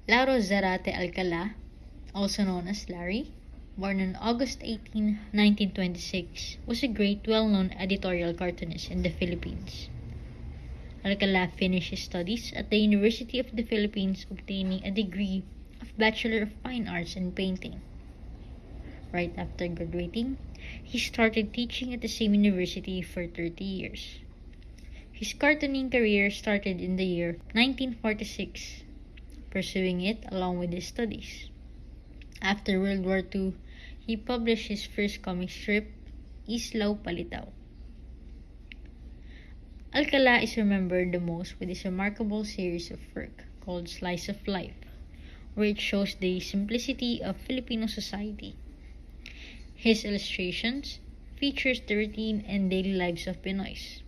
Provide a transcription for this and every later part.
Lauro Zarate Alcala, also known as Larry, born on August 18, 1926, was a great, well-known editorial cartoonist in the Philippines. Alcala finished his studies at the University of the Philippines, obtaining a degree of Bachelor of Fine Arts in Painting. Right after graduating, he started teaching at the same university for 30 years. His cartooning career started in the year 1946, pursuing it along with his studies. After World War II, he published his first comic strip, Islaw Palitaw. Alcala is remembered the most with his remarkable series of work called Slice of Life, where it shows the simplicity of Filipino society. His illustrations features the routine and daily lives of Pinoys,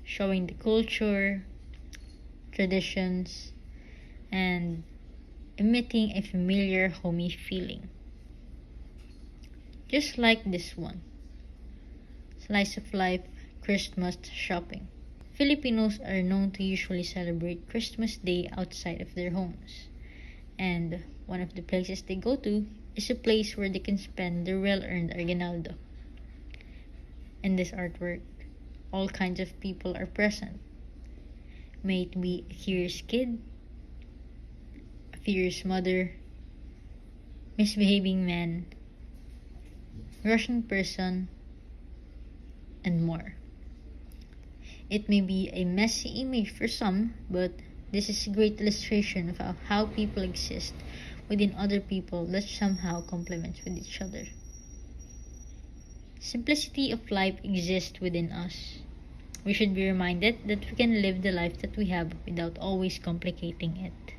showing the culture, traditions, and emitting a familiar homey feeling. Just like this one, Slice of Life Christmas Shopping. Filipinos are known to usually celebrate Christmas Day outside of their homes, and one of the places they go to is a place where they can spend their well-earned aguinaldo. In this artwork, all kinds of people are present. May it be a curious kid, a furious mother, misbehaving man, Russian person, and more. It may be a messy image for some, but this is a great illustration of how people exist within other people that somehow complements with each other. Simplicity of life exists within us. We should be reminded that we can live the life that we have without always complicating it.